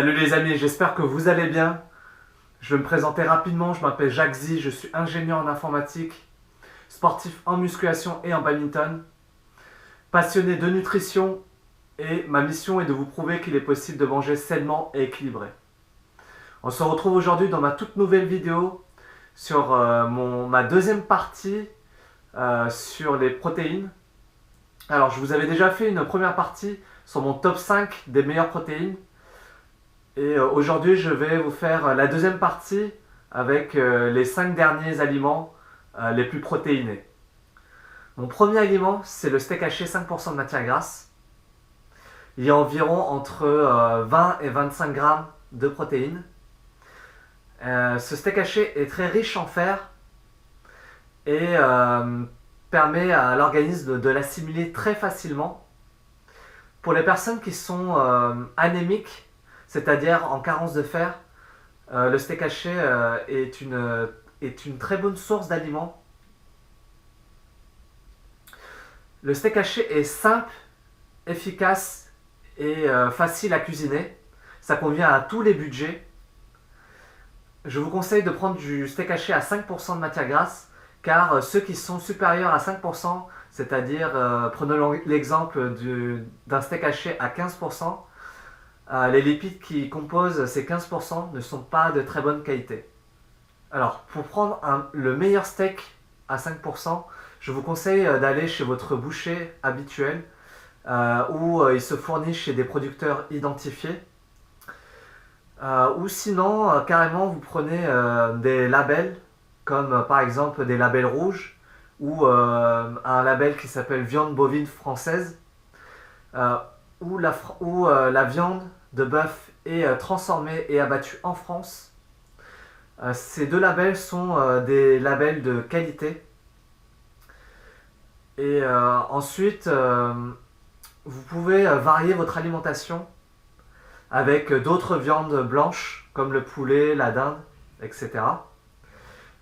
Salut les amis, j'espère que vous allez bien. Je vais me présenter rapidement, je m'appelle Jacques Zi, je suis ingénieur en informatique, sportif en musculation et en badminton, passionné de nutrition et ma mission est de vous prouver qu'il est possible de manger sainement et équilibré. On se retrouve aujourd'hui dans ma toute nouvelle vidéo sur ma deuxième partie sur les protéines. Alors je vous avais déjà fait une première partie sur mon top 5 des meilleures protéines. Et aujourd'hui, je vais vous faire la deuxième partie avec les 5 derniers aliments les plus protéinés. Mon premier aliment, c'est le steak haché 5% de matière grasse. Il y a environ entre 20 et 25 grammes de protéines. Ce steak haché est très riche en fer et permet à l'organisme de l'assimiler très facilement. Pour les personnes qui sont anémiques, c'est-à-dire en carence de fer, le steak haché est une très bonne source d'aliments. Le steak haché est simple, efficace et facile à cuisiner. Ça convient à tous les budgets. Je vous conseille de prendre du steak haché à 5% de matière grasse, car ceux qui sont supérieurs à 5%, c'est-à-dire, prenons l'exemple d'un steak haché à 15%, les lipides qui composent ces 15% ne sont pas de très bonne qualité. Alors, pour prendre le meilleur steak à 5%, je vous conseille d'aller chez votre boucher habituel où il se fournit chez des producteurs identifiés. Ou sinon, carrément, vous prenez des labels, comme par exemple des labels rouges ou un label qui s'appelle viande bovine française, où la viande de bœuf est transformée et abattue en France. Ces deux labels sont des labels de qualité. Et ensuite, vous pouvez varier votre alimentation avec d'autres viandes blanches comme le poulet, la dinde, etc.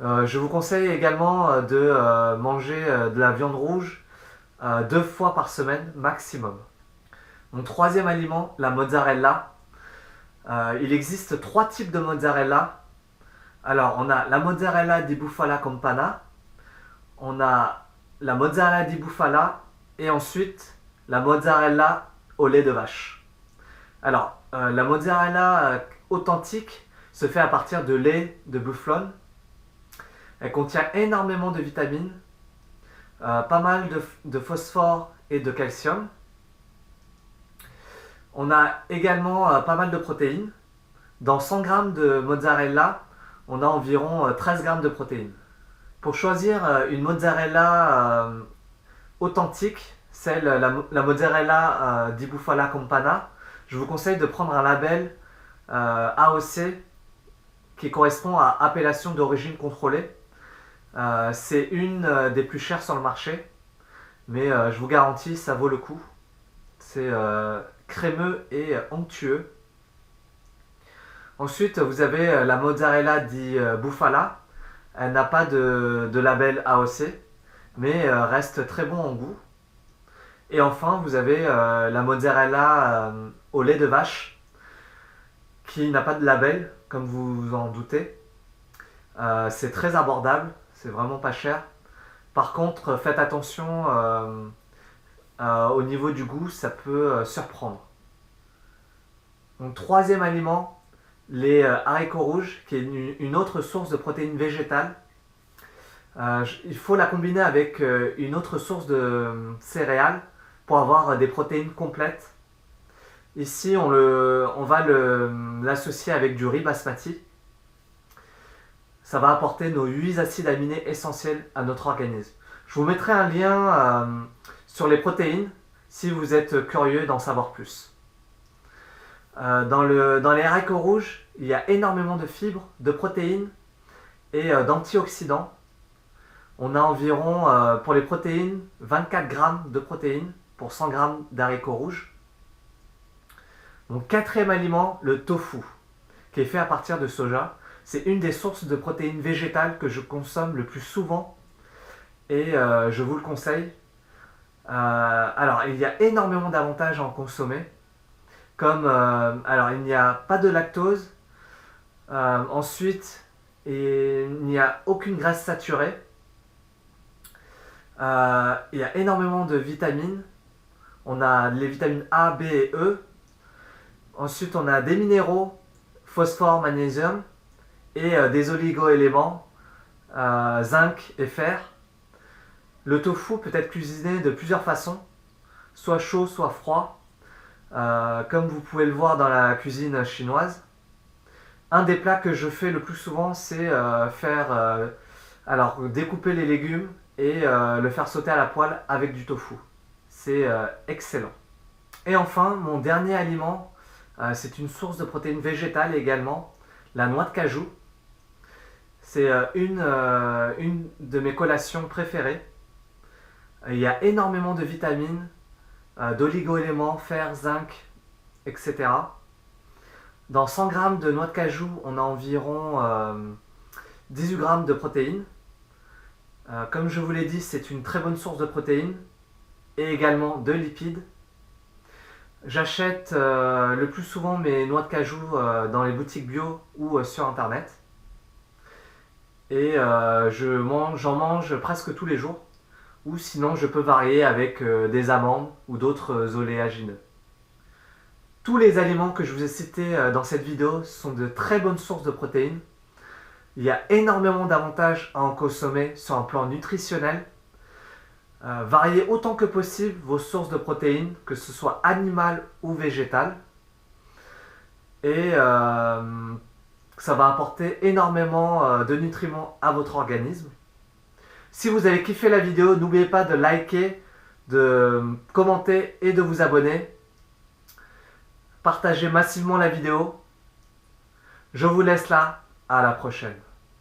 Je vous conseille également de manger de la viande rouge 2 fois par semaine maximum. Mon troisième aliment, la mozzarella. Il existe 3 types de mozzarella. Alors, on a la mozzarella di bufala campana, on a la mozzarella di bufala et ensuite la mozzarella au lait de vache. Alors, la mozzarella authentique se fait à partir de lait de bufflone. Elle contient énormément de vitamines, pas mal de phosphore et de calcium. On a également pas mal de protéines. Dans 100 g de mozzarella, on a environ 13 g de protéines. Pour choisir une mozzarella authentique, la mozzarella di bufala campana, je vous conseille de prendre un label AOC qui correspond à appellation d'origine contrôlée. C'est une des plus chères sur le marché, mais je vous garantis, ça vaut le coup. C'est crémeux et onctueux. Ensuite, vous avez la mozzarella di bufala. Elle n'a pas de label AOC, mais reste très bon en goût. Et enfin, vous avez la mozzarella au lait de vache, qui n'a pas de label, comme vous vous en doutez. C'est très abordable, c'est vraiment pas cher. Par contre, faites attention au niveau du goût, ça peut surprendre. Donc, troisième aliment, les haricots rouges, qui est une autre source de protéines végétales. Il faut la combiner avec une autre source de céréales pour avoir des protéines complètes. Ici, on va l'associer avec du riz basmati. Ça va apporter nos 8 acides aminés essentiels à notre organisme. Je vous mettrai un lien sur les protéines si vous êtes curieux d'en savoir plus. Dans les haricots rouges, il y a énormément de fibres, de protéines et d'antioxydants. On a environ, pour les protéines, 24 grammes de protéines pour 100 grammes d'haricots rouges. Mon quatrième aliment, le tofu, qui est fait à partir de soja. C'est une des sources de protéines végétales que je consomme le plus souvent et je vous le conseille. Alors, il y a énormément d'avantages à en consommer, comme alors il n'y a pas de lactose, ensuite il n'y a aucune graisse saturée, il y a énormément de vitamines, on a les vitamines A, B et E, ensuite on a des minéraux, phosphore, magnésium et des oligo-éléments, zinc et fer. Le tofu peut être cuisiné de plusieurs façons, soit chaud, soit froid, comme vous pouvez le voir dans la cuisine chinoise. Un des plats que je fais le plus souvent, c'est découper les légumes et le faire sauter à la poêle avec du tofu. C'est excellent. Et enfin, mon dernier aliment, c'est une source de protéines végétales également, la noix de cajou. C'est une de mes collations préférées. Il y a énormément de vitamines, d'oligo-éléments, fer, zinc, etc. Dans 100 g de noix de cajou, on a environ 18 g de protéines. Comme je vous l'ai dit, c'est une très bonne source de protéines et également de lipides. J'achète le plus souvent mes noix de cajou dans les boutiques bio ou sur internet. Et j'en mange presque tous les jours. Ou sinon je peux varier avec des amandes ou d'autres oléagineux. Tous les aliments que je vous ai cités dans cette vidéo sont de très bonnes sources de protéines. Il y a énormément d'avantages à en consommer sur un plan nutritionnel. Variez autant que possible vos sources de protéines, que ce soit animales ou végétales. Et ça va apporter énormément de nutriments à votre organisme. Si vous avez kiffé la vidéo, n'oubliez pas de liker, de commenter et de vous abonner. Partagez massivement la vidéo. Je vous laisse là. À la prochaine.